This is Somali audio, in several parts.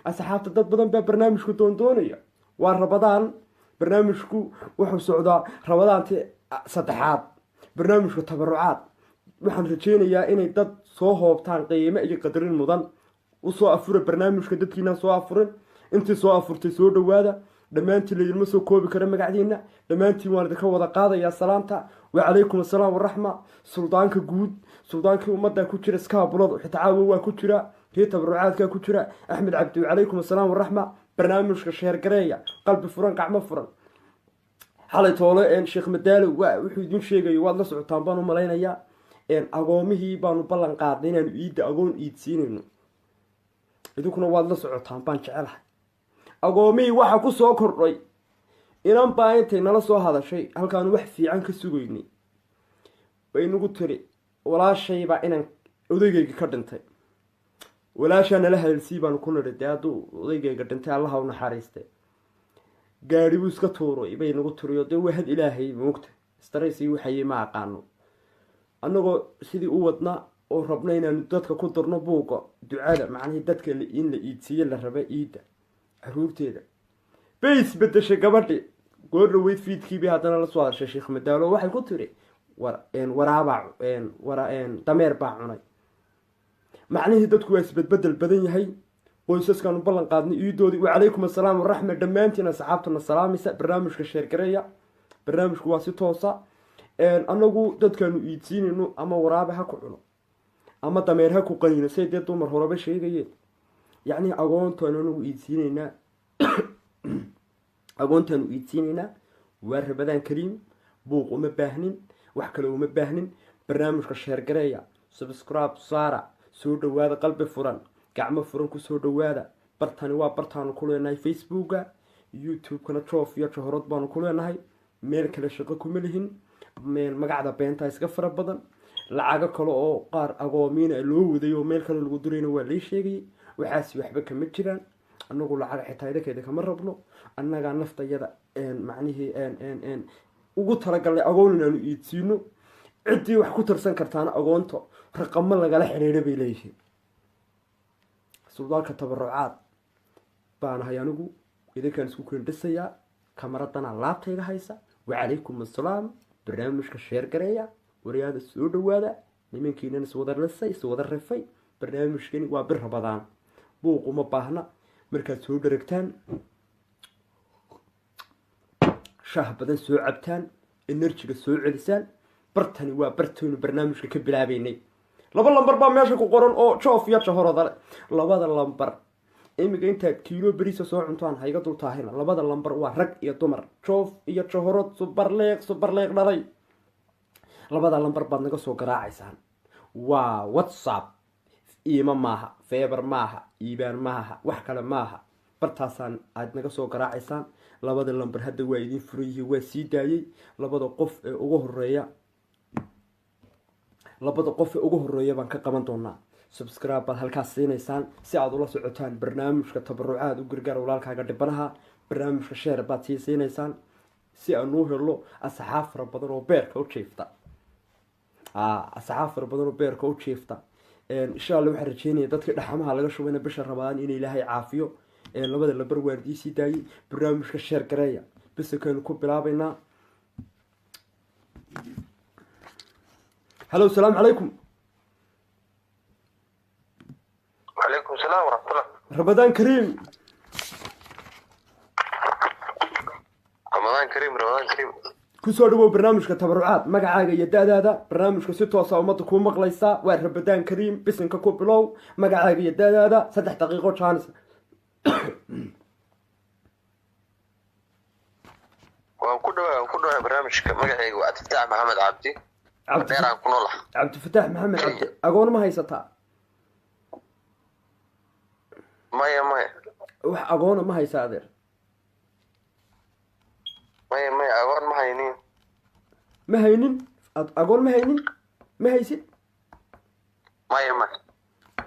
asxaabta dad badan baa barnaamijku doondoonaya waa rabadaan barnaamijku wuxuu socdaa rabadaanti saddexaad barnaamijku tabarucaad waxaan rajeynayaa inay dad soo hoobtaan qiime iyo qadarin mudan usoo afura barnaamijka dadkiina soo afurin intii soo afurtay soo dhawaada dhammaantiin laydinma soo koobi kara magacdiina dhammaantiin waan idinka wada qaadayaa salaanta wacalaykum assalaam waraxma suldaanka guud suldaankii ummadda ku jira iskaabuladu xitacaawo waa ku jira kii tabarucaadkaa ku jira axmed cabdi wacalaykum assalaam waraxma barnaamijka sheergareeya qalbi furan gacmo furan xalay toole sheekh madaalo wuxuu idin sheegayo waad la socotaan baan u malaynayaa agoomihii baanu ballan qaadnay inaanu iidda agoon iidsiinayno idinkuna waad la socotaan baan jecelahay agoomihii waxa ku soo kordhay inan baa intay nala soo hadashay halkaanu wax fiican ka sugaynay bay nagu tiri walaashaybaa inaan odaygayga ka dhintay walaashaa nala hadalsii baanu ku nidhi dee hadduu odaygayga dhintay allaha u naxariistay gaari buu iska tuuray bay nagu tiriyo dee waa had ilaahay moogta istaraysii waxayey ma aqaano annagoo sidii u wadna oo rabna inaanu dadka ku darno buuqa ducada macnihii dadka in la iidsiiye la raba iidda caruurteeda bay isbedeshay gabadhi goor dhaweyd fiidkiibay haddana la soo hadashay sheekh madaalo waxay ku tiri dameer baa cunay macnihii dadku waa isbedbedel badan yahay qoysaskaanu ballan qaadnay iidoodii wacalaykum assalaam waraxma dhammaantiin asxaabtana salaamaysa barnaamijka sheergareeya barnaamijku waa si toosa anagu dadkaanu iidsiinayno ama waraabe ha ku cuno ama dameer ha ku qanino say dee dumar horeba sheegayeen yacni agoontaanu iidsiinaynaa waa rabadaan kariim buuq uma baahnin wax kale uma baahnin barnaamijka sheergareeya subscribe saara soo dhawaada qalbi furan gacmo furan kusoo dhawaada bartani waa bartaanu ku leenahay facebooka youtube-kana joof iyo jahorad baanu ku leenahay meel kale shaqo kuma lihin magacda beenta iska fara badan lacago kale oo qaar agoomiina loo waday oo meel kale lagu durayna waa lay sheegayay waxaasi waxba kama jiraan anagu lacag xitaa idinkeeda kama rabno annagaa naftayada macnihii ugu talagalnay agoon inaanu iidsiino ciddii wax ku tarsan kartaana agoonta raqamo lagala xidhiidha bay leeyihiin suldaanka tabarucaad baanahay anigu idinkaan isku keendhisayaa kamaradana laabtayga haysa wacalaykum assalaam barnaamijka sheergareeya waryaada soo dhawaada nimankiinan iswada lisay iswada rifay barnaamijkani waa bir rabadaan buuq uma baahna markaad soo dharagtaan shaah badan soo cabtaan enerjiga soo celisaan bartani waa bartaynu barnaamijka ka bilaabaynay laba lambar baa meesha ku qoran oo joof iyo jahorodale labada lambar imiga intaad kiilo beriisa soo cuntaan hayga dultaahina labada lambar waa rag iyo dumar joof iyo jahorod subarleeq dhalay labada lambar baad naga soo garaacaysaan waa whatsapp iima maaha feebar maaha iibaan maaha wax kale maaha bartaasaan aad naga soo garaacaysaan labada lambar hadda waa idin furan yihiin waa sii daayey labada qof ee ugu horeeya baan ka qaban doonaa subscribe baad halkaas siinaysaan si aad ula socotaan barnaamijka tabarucaad u gargaar walaalkaaga dhibanaha barnaamijka sheer baad sii siinaysaan si aan u helo asxaab fara badan oo beerka u jiifta insha allah waxaan rajeynaya dadkii dhaxamaha laga shubayna bisha rabadaan in ilaahay caafiyo labada lambar waardii sii daayey barnaamijka sheer gareeya bisakaynu ku bilaabaynaa halo asalaamu calaykum وعليكم السلام ورحمة الله. رمضان كريم. رمضان كريم رمضان كريم. كسر دو برنامج كتبرعات مقعاقة يداد هذا برنامج كستة وصومتك ومقليسا ورمضان كريم بسن كوبلو مقعاقة يداد هذا 3 دقيقة شانس. وكله برنامج مقعاقة وعبد محمد عبدي. عبد الفتاح محمد عبدي أقول ما هي ستا. مايا wax agoona ma haysa adeer maya agoon ma haynin agoon ma haysid maya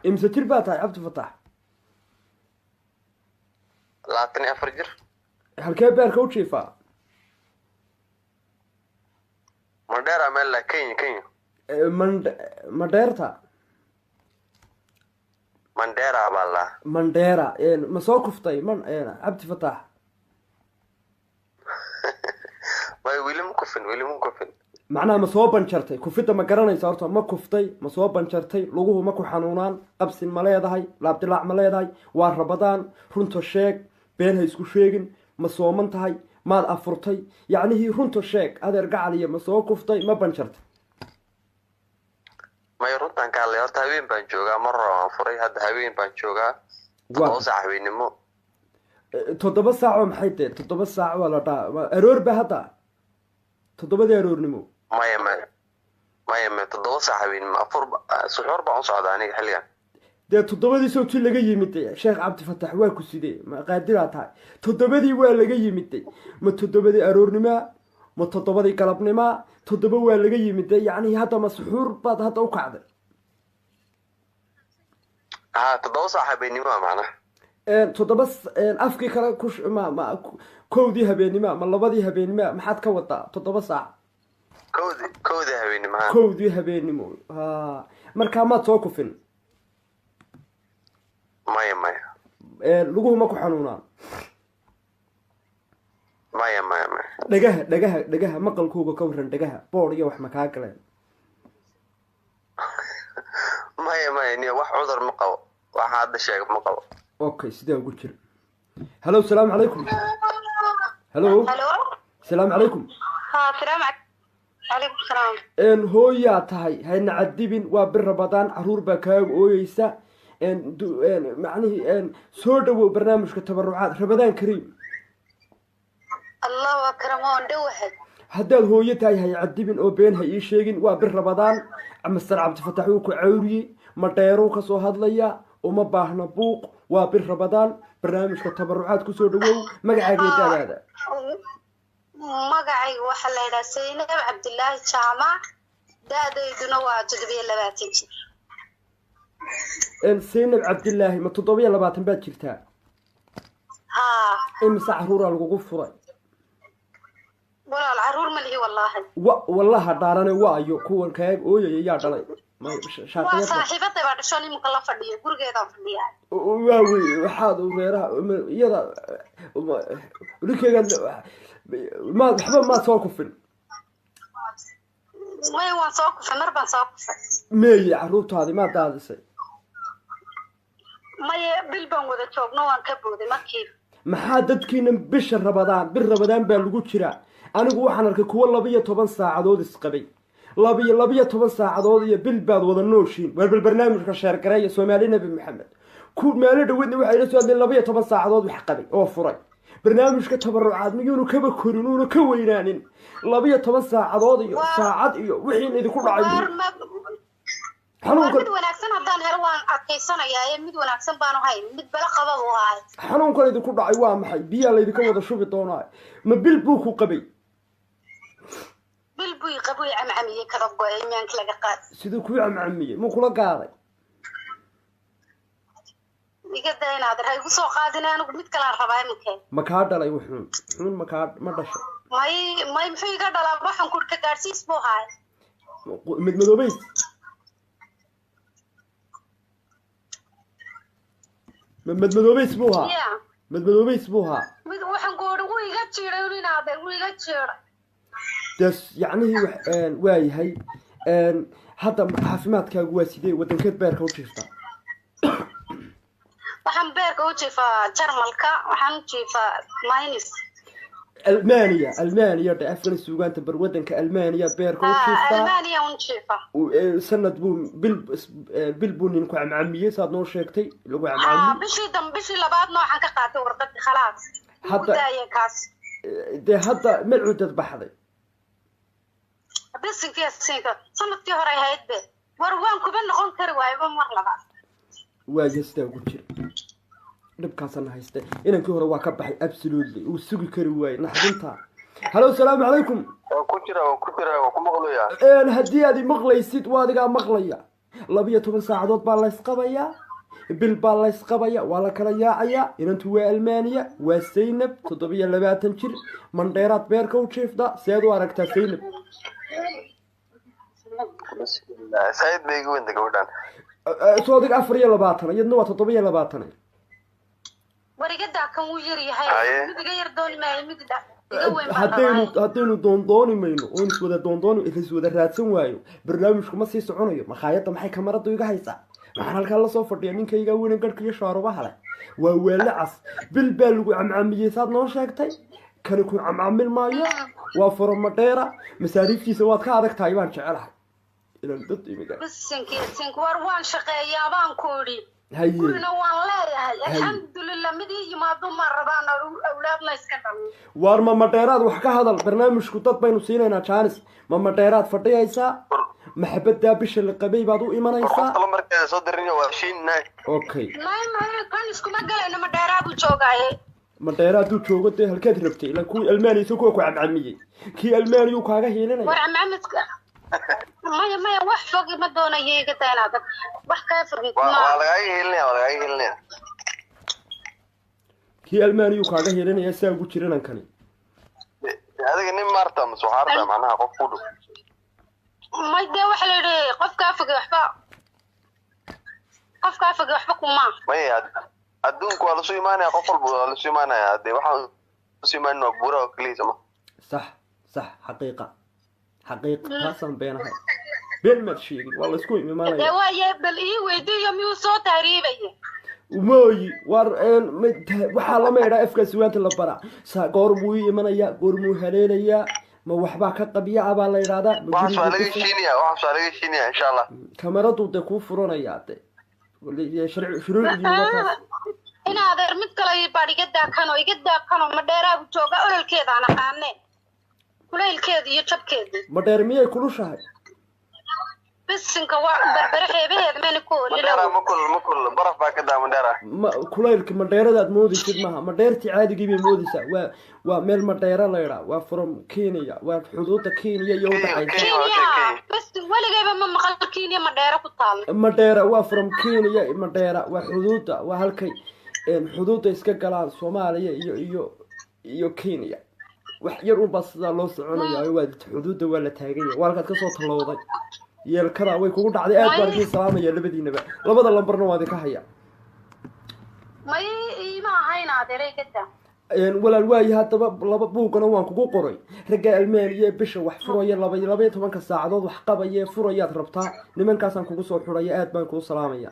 imse jir baa tahay cabdi fatax 24 jir halkee beerka u jiifaa mandheera meel Kenya mandheerta mandheera baa la mandheera ma soo kuftay cabdi fataax way weli ma kufin macnaha ma soo banjartay kufidda ma garanaysa horta ma kuftay ma soo banjartay luguhu ma ku xanuunaan qabsin ma leedahay laabdilaac ma leedahay waa rabadaan runta sheeg been ha isku sheegin ma sooman tahay maad afurtay yacnihii runta sheeg adeer gacaliya ma soo kuftay ma banjartay may runtan ka hadlay horta habeen baan joogaa mar hore waan furay hadda habeen baan joogaa 7 saac habeenimo 7 saac oo maxay tahay 7 saac waa la dhaa aroor ba hadda 7 aroornimo maya 7 saac habeenimo afur suxuur baan u socdaa aniga xilligan dee 7dii sawti laga yimid sheekh cabdi fataax waa ku sidee ma qaadiraa tahay 7dii waa laga yimid ma 7dii aroornimo ma 7dii galabnimo 7 waa laga yimid yacni hadda ma suxuur baad hadda u kacday 7 saac habeenimo macnaha 7 afkii kale ma kowdii habeenimo ma labadii habeenimo maxaad ka wadaa 7 saac kowdii habeenimo markaa maad soo kufin maya luguhu ma ku xanuunaan maya dhagaha maqalkooga ka waran dhagaha boor iyo wax ma kaa galeen maya ni wax cudur ma qabo waxa hadda sheeg ma qabo okay sidee ugu jira hello salaamu calaykum hello salaamu calaykum عليكم السلام hooyaa tahay hayna cadibin waa bir rabadaan caruur baa kaaga ooyeysa macnihii soo dhawow barnaamijka tabarucaad rabadaan kariim الله أكرم وندوهد haddaad hooyo tahay hay cadibin oo been ha ii sheegin waa bir rabadaan master cabdi fataax uu ku cawriye madheeruu ka soo hadlaya uma baahna buuq waa bir rabadaan barnaamijka tabarucaad ku soo dhawow magacaaga dadaada magacaygu waxa la yiraahdaa Saynab Cabdullaahi Jaamac da'dayduna waa 27 jir Saynab Cabdullaahi ma 27 baad jirtaa imisa caruura lagugu furay walaal caruur ma lihi wallahi wallaha dhaarane waayo kuwan kaag ooyay yaa dhalay waa saaxiibada baa dhashay nimka la fadhiyo gurigeeda fadhiyaa waawi waxaad u reeraha iyada rikeega ما حبا ما سوقفن ما يوان سوقفن مربان سوقفن مي عروت هذه ما دادسي ما بالبان وذا توب نوان كبودي ما كيف ما حددكين بش رمضان بالرمضان بان لغو جرا anigu waxaan arkay kuwa 12 saacadood isqabay 12 saacadood iyo bilbaad wada nooshiin warbal barnaamijka sheer gareeya Soomaali Nabi Maxamed ku meel dhaweydna waxay la soo hadleen 12 saacadood wax qabay oo furay barnaamijka tabarucaad miyuunu kaba korinuuna ka weynaanin 12 saacadood iyo saacad iyo wixii idinku dhacay xanuunka mid wanaagsan hadaan helo waan adkaysanayaa mid wanaagsan baan ahay mid bala qaba oo ahay xanuunka idinku dhacay waa maxay biyo la idinka wada shubi doonaa ma bil buu ku qabay bil buu qabay amcamiye kada go'ay iimaanka laga qaad sidoo ku amcamiye ma kula qaaday igada inaad rahay ugu soo qaadinay anigu mid kala rabaa imkee ma ka dhalay wuxuu ma dhashay may muxuu iga dhalaa waxaan ku ka gaarsiis buu haay mid madoobay madmadoobays buu haa madmadoobays buu haa mid waxaan goor ugu iga jiray inaad ugu iga jiray das yacnihii waa yahay hadda caafimaadkaagu waa sidee wadankeed beerka u jiiftaa waxaan beerka u jiifaa jarmalka waxaan u jiifaa minus ألمانيا ده أفغان سوغان تبر ودنك ألمانيا بيركو شيفتا ألمانيا ونشيفا سند بالبون ينكو عمية صاد نور شيكتي لو عمية بشي لبعض نوع حنك قاتي وردت خلاص حتى ملعودة بحضي بس فيها سنة سنة هراي هيد به وروان كبن نقول كرواي بمرلبا واجستا وكتير dhibkaasana haysta inankii hore waa ka baxay absolutely uu sugi kari waayay naxdinta hello salaamu calaykum ku jira ku maqlayaa haddii aad maqlaysid waa adigaa maqlaya 12 saacadood baa la isqabayaa bil baa la isqabaya waa la kala yaacayaa inantu waa Almaaniya waa Saynab 27 jir mandheeraad beerka u jiifda seed u aragtaa Saynab Sayd beegi wanda gabadhan soodig 24 iyadna waa 27 warigadaa kan wuu yar yahay mid iga yar dooni maayo mid iga weyn haddaynu doondooni mayno oo iswada doondooni iswada raadsan waayo barnaamijku ma sii soconayo makhaayadda maxay kamaradu iga haysaa waxaan halkaa lasoo fadhiya ninkayga weynan garhka iyo shaarubaha leh waa weele cas bil baa lagu camcamiyey saad noo sheegtay kani ku camcamil maayo waa foromadheera masaariiftiisa waad ka adag tahay baan jecelahay ilan dad imiga bisinkiisink war waan shaqeeyaa baan ku idhi gurina waan leeyahay alxamdulilah mid ii yimaado ma rabaan awlaadna iska dhalo waar mamadheeraad wax ka hadal barnaamijku dad baynu siinaynaa jaanis mamadheeraad fadhiyaysaa maxabadaa bisha la qabay baad u imanaysaa okay kan iskuma galayno madheeraa buu joogaaye madheera hadduu joogo dee halkeed rabtay ilan kuwii almaaniysa kuwa ku camcamiyey kii almaaniyuu kaaga hiilinaya war camcamidka maya wax fog ma doonayo iga daynaad wax kaa fogi waa lagaaga hiilinaya kii almaaniyuu kaaga hiilinaya saa ugu jiranankani adiga nin maarta masuxaarta macnaha qof ku dhow may dee waxa la yidhi qofkaa fogi waxba kuma maya adduunku waa lasu imaanaya qof walba waa lasu imaanaya dee waxaan lasu imaanin waa buura oo keliya sama صح حقيقة taasaan beenahay been maad sheegin waa laysku imaanaya waaye bal ii weydiiyo miyuu soo taariibaya mooyi war waxaa lama idhaa afka sugaanta la bara goor muu imanaya goor muu haleelayaa ma waxbaa ka qabiya abaa la idhahdaa waxaas waa laga shiinaya insha allah kamaradu dee kuu furanayaa de shuruucdii in adeer mid kale baad iga daakanoo madheeraabu jooga ololkeedaan aqaane kulaylkeeda iyo jabkeedii madheer miyay kulushahay bisinka waa berbere xeebaheeda mayna ku makul baraf baa ka daa madheera kulaylka madheeradaad moodaysid maaha madheertii caadigii bay moodaysaa waa meel madheera la idhaa waa from Kenya waa xuduudda Kenya iyo udhaxaysa waligayba ma maqal Kenya madheera ku taal madheera waa from Kenya madheera waa xuduudda waa halkay xuduudda iska galaan Soomaaliya iyo Kenya wax yar u basda loo soconayaa waa xuduudda waa la taagay waa halka ka soo talowday yeelkada way kugu dhacday aad baan idin salaamaya labadiinaba labada lambarna waa idin ka haya may ima hayna adeereegada walaal waayi hadaba laba buugana waan kugu qoray ragga Almaaniya bisha wax furaya 12 saacadood wax qabaya furayaad rabtaa nimankaasaan kugu soo xuraya aad baan kugu salaamaya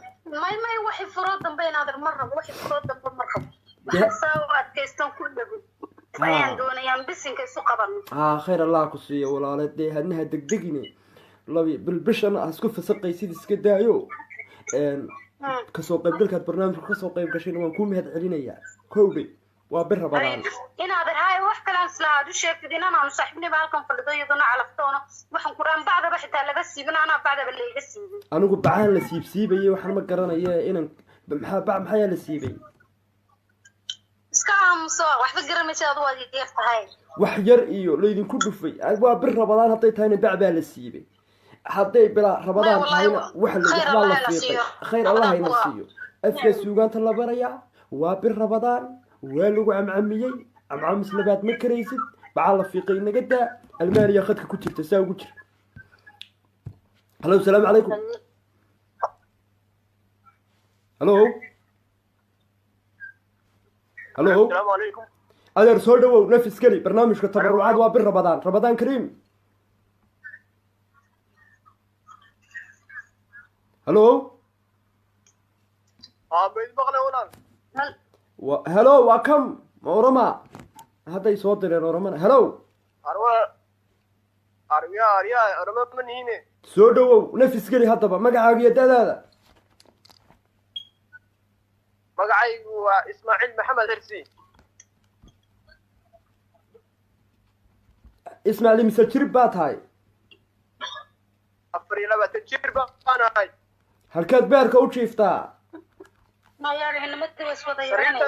may wax furo dambe inaad mar rabo wax furo dambe mar rabo waxa aad kaystan ku dhago ayaan doonayaan bisinka isu qaban khayr allah ku siiyo walaaladee hadnaha degdegine بالبشرة هسكون في سقي سيد سكدايو كسوق قبل كات برنامج كسوق قبل كشين ونكون مهد علينا يا كوبي وبرها بدان إن هذا هاي وح كلام سلاح وشيء في دينا أنا مصاحبني بالكم في الضيق ضنا على فطونه وحن قرآن بعد بحث على بس يبنا أنا بعد باللي يقسي أنا قب بعان لسيبي وحنا ما قرنا إياه إن بعد محيا لسيبي سكام صار واحد قرر مثل هذا يفتح هاي وحجر إيو لو يدين كله في وبرها بدان هطيت هاي بعد لسيبي حتى بلا رمضان هاينا وحل الله فيه خير الله ينسيه أفكا سوغان تلابريا وابر رمضان والو عميي عم سلبات مكريسد بعلا فيقين قدا المانيا خدك كتير تساوي كتير هلو السلام عليكم هلو السلام عليكم هذا رسول دو نفس كلي برنامج كتبرعات وابر رمضان كريم هلو بيت بغلا هنا هلو وكم ورما هذا يصوت ورما هلو أرويا أرما من هنا سودو نفس كلي هذا مقعد يدادا مقعي إسماعيل محمد هرسي إسماعيل مسجر بات هاي أفريلا بتجربة أنا هاي هالكات بارك أو شيفتا ما يعني إحنا متوس وضيعنا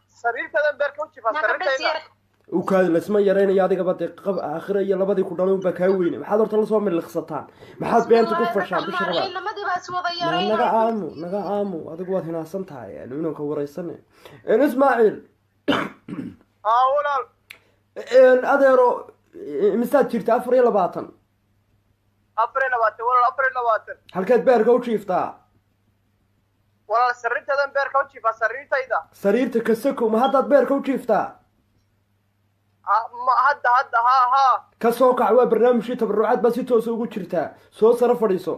سرير كذا بارك أو شيفتا سرير وكان لسما يرين يادي قبض آخر يا لبدي كلهم بكاوين ما حد رتلا صوم من الخصتان ما حد بين تكفر شعب بشرب ما نجا آمو هذا قوات هنا سنتها يعني منو كوري السنة إن إسماعيل ولا إن أديرو مسات تيرتا أفريلا باطن أفريلا باتن ولا أفريلا باتن هالكات بارك أو شيفتا walaal sariirtadan beerka u jiifaa sariirtayda sariirta kasako ma haddaad beerka u jiiftaa hadda haa ka soo kac waa barnaamijkii tabarucaad baa si toosa ugu jirtaa soo saro fadhiiso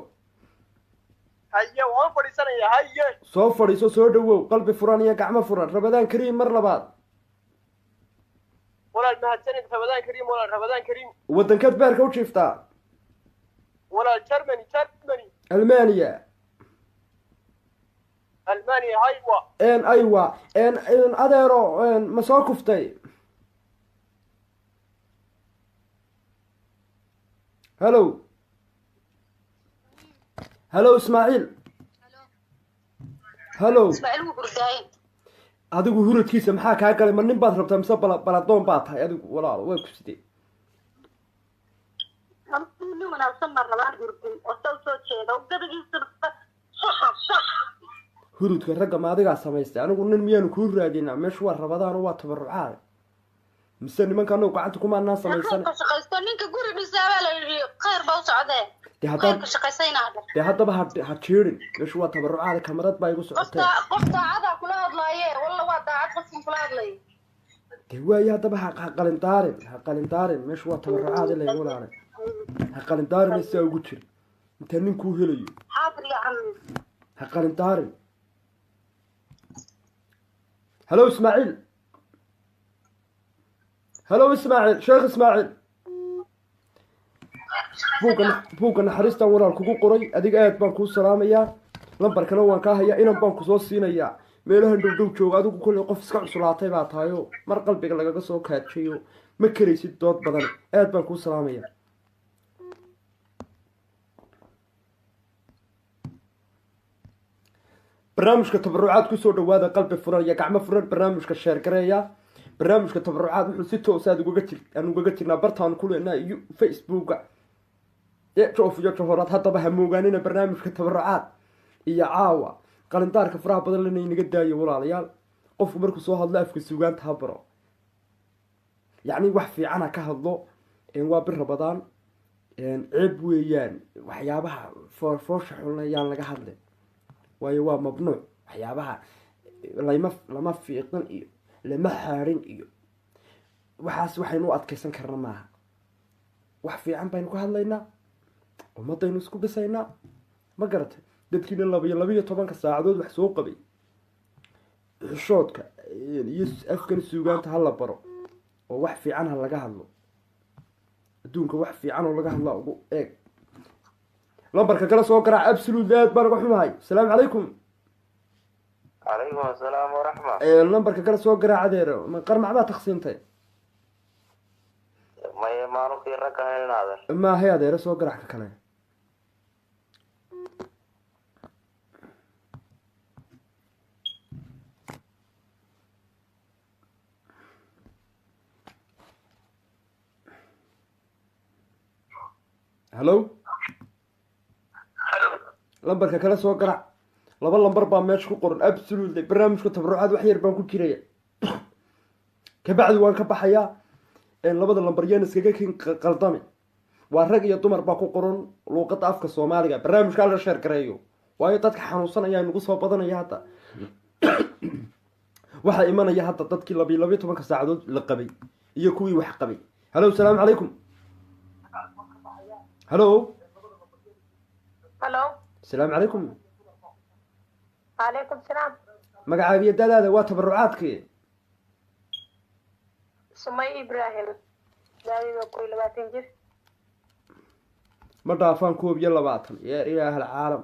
haye waan fadhiisanaya haye soo fadhiiso soo dhawow qalbi furan iyo gacmo furan rabadaan kariim mar labaad walaal mahadsanid rabadaan kariim walaal rabadaan kariim waddankeed beerka u jiiftaa walaal germany almaniya haywa aywa adeero ma soo kuftay هلو اسماعيل هلو اسماعيل وبرداين adigu huradkiisa maxaa kaa galay ma nin baad rabtaa mise baladoon baad tahay adigu walaal way ku sidee nin wanaagsan ma rabaan hurdin oo soo jeeda gadagiisa hurudka ragga ma adigaa samaystay anigu nin miyaanu kuu raadinaa meeshu waa rabadaan oo waa tabarucaad mise nimanka anagu gacanta kumaanaa samaysan ninka guri dhisaabaa la yidhi khayr baa u socdee dee haddaba ha jeerin meeshu waa tabarucaada kamarad baa igu socotee qof daacadaa kula hadlaaye walla waa daacad qofkan kula hadlay dee waaye haddaba ha qalindaarin meeshu waa tabarucaada laygu laalay ha qalindaarin sidaa ugu jir intaa ninkuu helayo ha qalindaarin هلو اسماعيل شيخ اسماعيل buugga naxariistan walaal kugu qoray adiga aad baan kuu salaamayaa lambarkana waan kaa hayaa inan baan kusoo siinayaa meelahan dhowdhow jooga adigu kolley qof iska cuslaatay baa tahayo mar qalbiga lagaga soo kaajayo ma karaysid dood badan aad baan kuu salaamayaa barnaamijka tabarucaad kusoo dhawaada qalbi furan iyo gacmo furan barnaamijka sheergareeya barnaamijka tabarucaad wuxuu si toos aan ugaga jirnaa bartaan ku leenaa iyo facebooka joof iyo jahoraad haddaba ha moogaanina barnaamijka tabarucaad iyo caawa qalindaarka faraha badan lena inaga daayo walaalayaal qofku markuu soo hadlo afka sugaanta ha baro yacni wax fiican ha ka hadlo waa bir rabadaan ceeb weeyaan waxyaabaha foosha xulna yaan laga hadlin waayo waa mamnuuc waxyaabaha lama fiiqin iyo lama xaarin iyo waxaas waxaynu u adkaysan karna maaha wax fiican baynu ka hadlaynaa ummadaynu isku dhisaynaa ma garatay dadkiina labiyo tobanka saacadood wax soo qabay xishoodka iyo afkan suugaanta ha la baro oo wax fiican ha laga hadlo adduunka wax fiican oo laga hadlaa ugu eeg lambarka kala soo garaac absolute aad baan uga xumahay asalaamu calaykum calaykum asalaam waraxma lambarka kala soo garaac adeer qarmac baa taqsiintay maye maanukii ragga helnaader maahay adeere soo garaac ka kale هلو lambarka kala soo garac laba lambar baa meesha ku qoran absolutely barnaamijka tabarucaad wax yar baan ku jiraya kabacdi waan ka baxayaa labada lambar yaan iskaga qaldami waa rag iyo dumar baa ku qoran luuqada afka soomaaliga barnaamijka la sheer gareeyo waayo dadka xanuunsan ayaa nagu soo badanaya hadda waxaa imanaya hadda dadkii labiyo tobanka saacadood la qabay iyo kuwii wax qabay halo asalaamu calaykum halo السلام عليكم وعليكم السلام مقعد يدادا وتبرعاتك سمي إبراهيم داوي وكوي لباتين جير ما دافان كوب يلا باطن يا إله العالم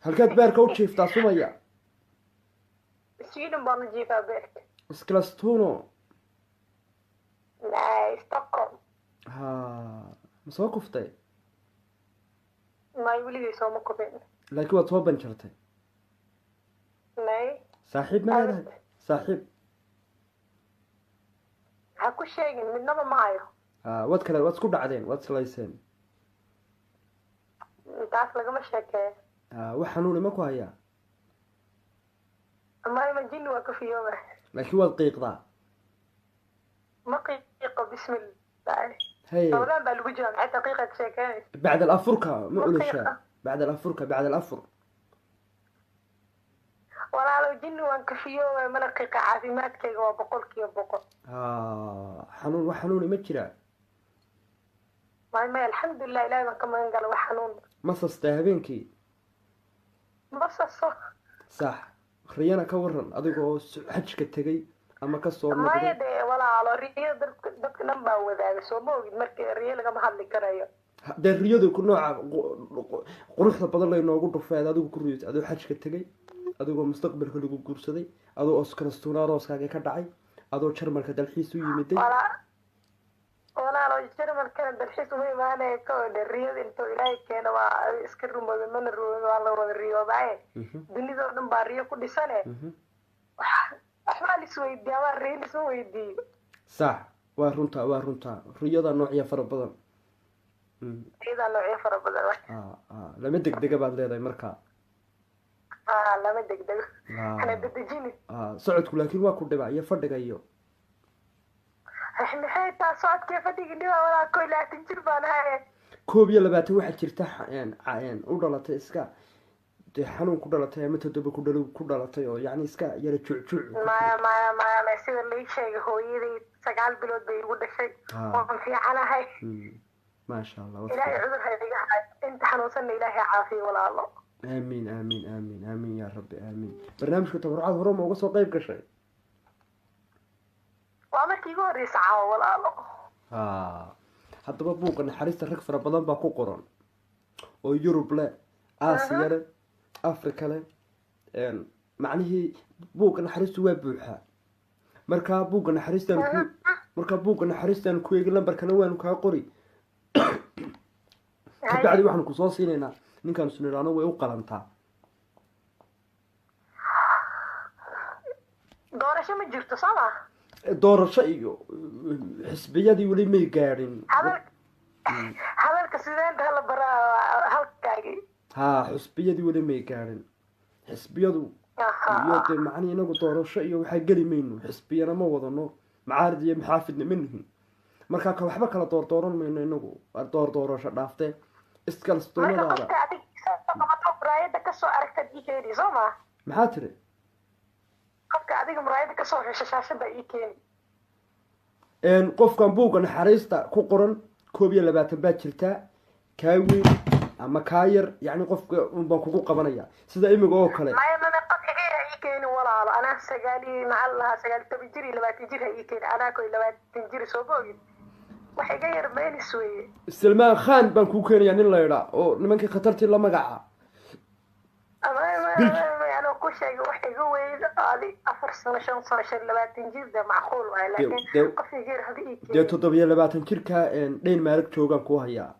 هل كانت بيرك وتشيفتا سمية سويدن بانو جيفا بيرك اسكلاستونو لا ستوكهولم مسوقفتي ما يولي سو مكوبين لكن واد صوبن جرتي ماي صاحب ما هذا صاحب هاكو شيء من نبا معايا واد كلا واد كل عدين واد سلايسين تعرف لقى مشاكل وحنوني ماكو هيا ما يمجيني واقف في يومه لكن واد قيق ضاع ما قيقة بسم الله هي طبعا بالوجه حتى دقيقة شيكاي بعد الأفركة ما أقول الشيء بعد الأفركة بعد الأفر jinni waan kafiyo malaqiqa caafimaadkayga waa 100% xanuun wax xanuuni ma jiraa ما الحمد لله إلهي ما كمان قال وحنون ma sastaa habeenkii بس الصح sax riyana ka waran adigoo xajka tegay ama ka soo ما noqday يدي ولا على ريال دك نبا وذا سو موجود مركي ريال لقى محل كرايو dee riyadu ku nooca quruxda badan lay noogu dhufeed adigu ku riyad adoo xajka tegay adigoo mustaqbalka lagu guursaday adoo oskarstuunaaroskaaga ka dhacay adoo jarmalka dalxiis u yimiday ولا لو جرمال كان بالحس وهي ما أنا كود الرياض أنتو إلهي كان وإسكر من الرياض والله الرياض عين دني ذا دم باريو كل سنة أحمل سويدي أما الريل سويدي sax waa runtaa riyada noocya fara badan إذا لو عفر بدل lama degdega baad leedahay markaa لما دق أنا بدي جيني socodku laakiin waa ku dhiba iyo fadhiga iyo إحنا هاي تصعد كيف تيجي ولا كل لا تجربة هاي 21 waxaa jirta u dhalatay iska dee xanuun ku dhalatay ama todoba ku dhalatay oo yacni iska yara jucjuc ما يصير لي شيء هو يدي سجال بلود بيقول شيء وفي على هاي ما شاء الله إلهي عذر هاي أنت حنوصلني إلهي عافية ولا الله آمين يا ربي آمين برنامجك تبرعات هرم uga soo qayb gashay وأمرك يقول ريسعة ولا الله haddaba buuqa naxariista rag fara badan baa ku qoran oo Yurub leh Aasiya leh Afrika leh macnihii buuqa naxariistu waa buuxa marka buuqa naxariistan ku eegi lambarkana waanu kaa qori kabacdi waxaan ku soo siinaynaa ninkan suniraano way u qalantaa doorasho ma jirto sama doorasho iyo xisbiyadii weli may gaadhin hadalka sideen la baraa halkaagi xisbiyadii weli may gaadhin xisbiyadu iyo dee macnii inagu doorasho iyo waxaa geli mayno xisbiyana ma wadano macaarid iyo maxaafidna ma nihin markaa ka waxba kala dooran mayno inagu doorasho dhaaftee iskalstoonadaada muraayada kasoo aragtad ii keeni sooma maxaa tiri qofka adiga muraayada kasoo xesha shaashada ii keeni qofkan buugga naxariista ku qoran 21 baa jirtaa kaa weyn ama kaa yar yacni qofka unbaan kugu qabanaya sida imiga oo kale keeni walaalo anaa sagaali maxaa lahaa 9 jir 20 jir ii keeni anaa 20 jir soo boogin waxay ga yar meenis weeye Salmaan Khan baan ku keenayaa nin la yidhaa oo nimankii khatartii la magaca أنا كل شيء واحد هو علي أفر سنة 20 جيل ده معقول لكن قفي غير هذه ده تضبيه 20 jirka dheyn maalig joogan ku hayaa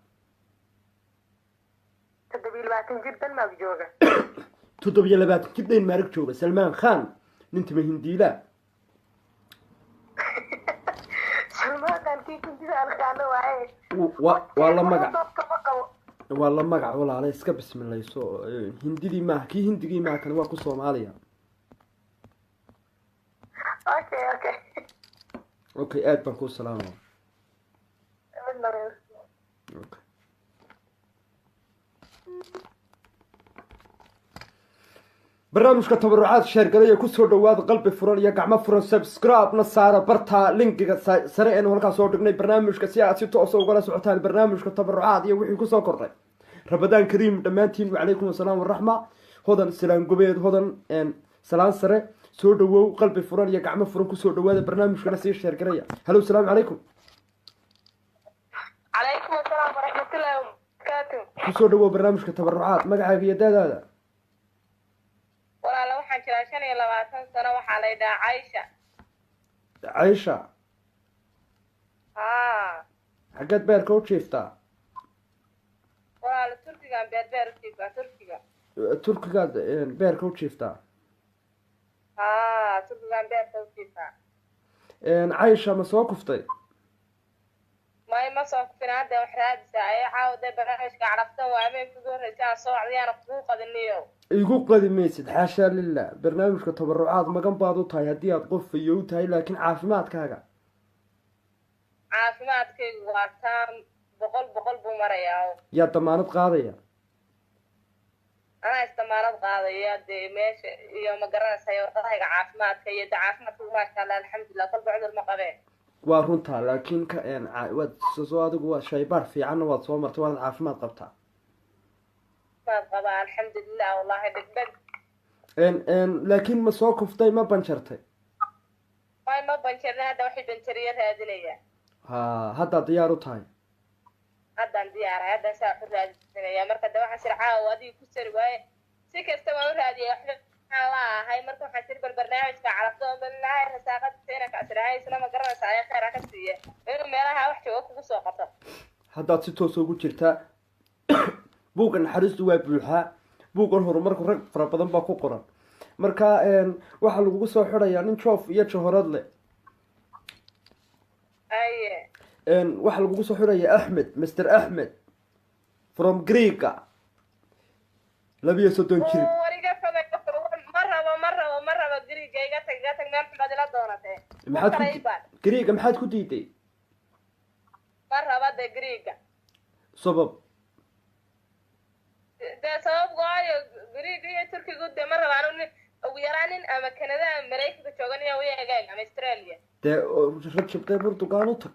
تضبيه 20 جيل ده ما بجوجا تضبيه 20 jir dheyn maalig jooga Salmaan Khan ninta hindiila Salmaan Khan kii kunti aan qaano waay waa la magac walaalo iska bismilayso hindidii ma kii hindigii ma kan waa ku Soomaaliya okay aad baan ku salaamay barnaamijka tabarucaad sheer galay ku soo dhawaad qalbi furan iyo gacmo furan subscribe na saara barta linkiga sare ee halkaas soo dhignay barnaamijka si aad si toos ah uga socotaan barnaamijka tabarucaad iyo wixii ku soo kordhay Ramadan Kareem dhamaantiin wa alaykum asalaam wa rahma hodan salaan gobeed hodan salaan sare soo dhawow qalbi furan iyo gacmo furan ku soo dhawaada barnaamijkana si sheer galaya hello salaam alaykum alaykum asalaam wa rahmatullahi wa barakatuh ku soo dhawow barnaamijka tabarucaad magacaaga iyo daadaada walaalo waxaan jiraa 25 sano waxa la yiraahdaa Aisha xagad beerka u jiiftaa walaalo turkiga beerka u jiiftaa turkiga beerka u jiiftaa Aisha ma soo kuftay ما صار في نادي وحراد ساعة عاود برنامج عرفته وعمل في دور رجال صوع عيانا حقوق النيو igu qadi maysid xaasha lillah barnaamijka tabarucaad magan baad u tahay hadii aad qof fiyow tahay laakiin caafimaadkaaga waa taan boqol buu marayaa yaa damaanad qaadaya anaa isticmaalad qaadaya dee meesha iyo ma garanaysayo warqadahayga caafimaadka iyo de caafimaadka maasha allah alxamdulilah kolba cudur ma qabeen waa runtaa laakiin ka waad soo adigu waa shaybaar fiicanna waad soo martay waad caafimaad qabtaa maad qabaa alxamdulilah wallahi dhegdheg laakiin ma soo kuftay ma banjartay way ma banjarna hadda waxay banjariya raadinaya ha haddaad diyaar u tahay haddaan diyaaray haddaan saa ku raadinaya marka de waxaan sir caawa adiga ku sari waaye si kasta waan u raadiyay waxba aan la ahay marka waxaan sir barnaamijka calafdoon balilaahay rasaaqada seena ka asrahay isla ma garanaysa ay khayr ka siiya inuu meelaha wax jooga kugu soo qabto haddaad si toos ugu jirtaa buugga naxariistu waa buuxaa buuggan horumarku rag fara badan baa ku qoran marka waxaa lagugu soo xidhayaa nin joof iyo jahorad leh aye waxaa lagugu soo xidhayaa axmed master axmed from greega 32 jir wariga fogay ma rabo guriga iga tag meel xubad ila doonatee greega maxaad ku diiday ma rabo de greega sabab de sabab waayo greega iyo turkiga de ma rabaan ugu yaraanin ama kanada ama maraykanka jooganaya way egaan ama australia dee rajab dee Portugal u tag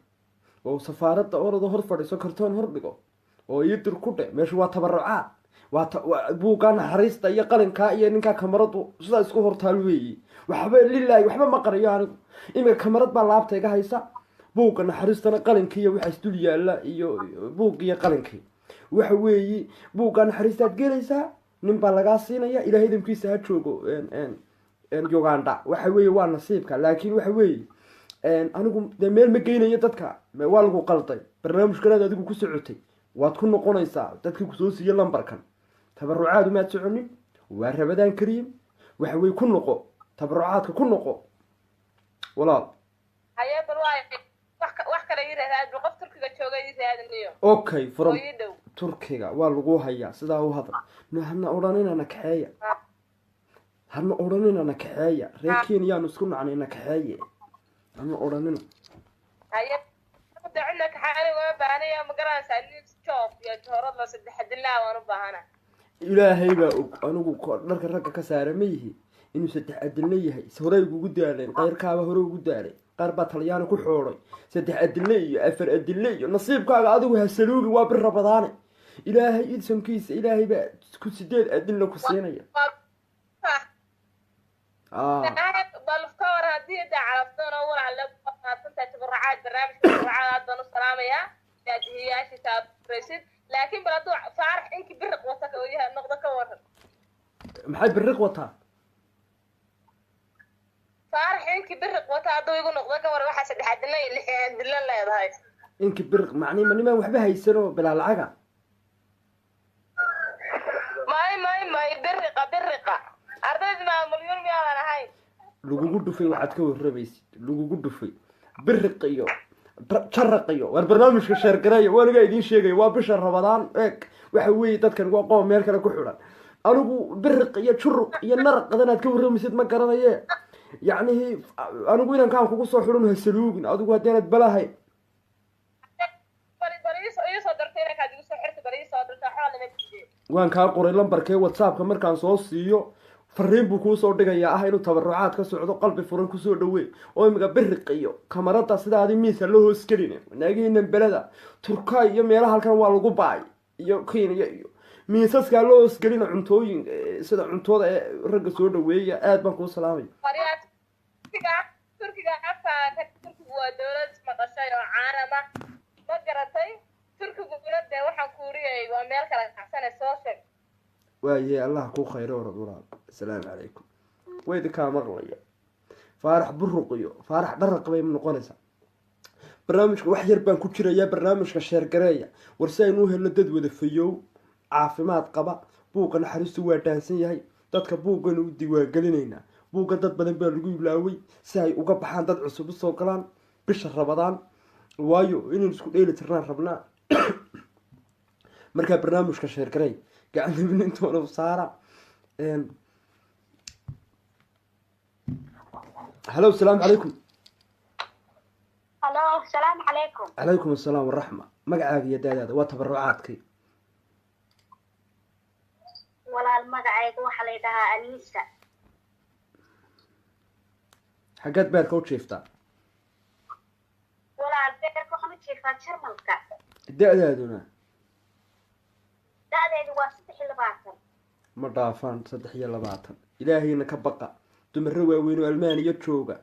oo safaaradda orada hor fadhiiso kartoon hor dhigo oo idir ku dhe meesha waa tabarucaad waa buugga naxariista iyo qalinka iyo ninka kamaradu sidaa isku hortaal weeyi waxba lilaahi waxba ma qariyo anigu imika kamarad baa laabta iga haysa buugga naxariistana qalinka iyo waxa isdul yaala iyo buugga iyo qalinka waxa weeyi buugga naxariistaad gelaysaa nin baa lagaa siinaya ilaahay damkiisa ha joogo Uganda waxa weeyi waa nasiibka laakiin waxa weeyi anigu de meel ma geynayo dadka waa lagu qalday barnaamijkanaad adigu ku socotay waad ku noqonaysaa dadkii kusoo siiya lambarkan tabarucaadu maad soconin waa rabadaan kariim waxa weeye ku noqo tabarucaadka ku noqo walaal haye bal wax kale ii raad qof turkiga jooga ii raadinayo okay from turkiga waa lagu hayaa sidaa u hadal hana odhanina kaxeeya reer Kenya isku nacnayna kaxeeye hana odhanina haye dacna kaxaani waa baanaya ma garanaysaa nin job iyo joorad la saddex dilaa waan u baahana ilaahay baa anigu dharka ragga ka saara ma yihi inuu saddex adilna yahay hore ugu daaleen qayrkaaba hore ugu daalay qaar baa talyaani ku xooray saddex adilna iyo afar adilna iyo nasiibkaaga adigu ha saluugi waa bir rabadaane ilaahay idsankiisa ilaahay baa ku 8 adilna ku siinaya bal kawar haddii da calafdoon oo walaal la qaatanta tabarucaad barnaamijka tabarucaad baan u salaamayaa daadiyaashii taabresid laakiin bal hadduu faarax inki biriq wata ka yahay noqdo ka waran maxay biriq wataa faarax inki biriq wata hadduu igu noqdo ka waran waxaa saddex adilna iyo lix adilna leedahay inki biriq macni ma niman waxba haysano bilaa lacaga may biriqa ardayda ma milyan miyaan ahayn lagugu dhufay waxaad ka warrabaysid lagugu dhufay biriq iyo jaraq iyo war barnaamijka sheergareeya waa laga idiin sheegay waa bisha rabadaan eeg waxa weeye dadkan waa qoom meel kale ku xidhan anigu biriq iyo juruq iyo naraq adanaad ka warramaysid ma garanaye yacni anigu inankaan kugu soo xidhan ha saluugin adigu haddeenad balahayn waan kaa qoray lambarkee whatsappka markaan soo siiyo fariin buu kuu soo dhigayaa ah inuu tabarucaad ka socdo qalbi furan kusoo dhawey oo imiga biriq iyo kamarada sidaadi miisa la hoos gelin wanaagihiinan beleda turka iyo meelaha halkan waa lagu baay iyo Kenya iyo miisaskaa loo hoos gelin cuntooyin sida cuntooda ee ragga soo dhaweeya aad baan kuu salaamay turkiga waa dowlad maqashay oo caanama ma garatay turkigu dowladda waxaan ku uriyay waa meel kala kacsanay soo sheeg waaye allah ku khayro walaal assalaamu calaykum wayda ka maqlaya faarax buruq iyo faarax dharaq bay noqonaysaa barnaamijka wax yar baan ku jirayaa barnaamijka sheer gareeya warsi aynu helno dad wada fayow caafimaad qaba buugga naxariistu waa dhaansan yahay dadka buuggan u diiwaangelinaynaa buugga dad badan baa lagu ilaaway si ay uga baxaan dad cusub soo galaan bisha rabadaan waayo inaynu isku dheeli tirnaan rabnaa markaa barnaamijka sheer gareey gacan intoona saara هلو السلام عليكم. هلو السلام عليكم. عليكم السلام والرحمة. مقعد يا دادا وتبرعاتك. walaal magacayga waxaa la yidhahaa Anisa. xaggeed beerka u jiiftaa walaal beerka waxaan u jiifaa Jarmalka. da-daaduna da'deedu waa 23. ma dhaafaan 23 ilaahayna ka baqa dumarro waaweyn oo almaaniya jooga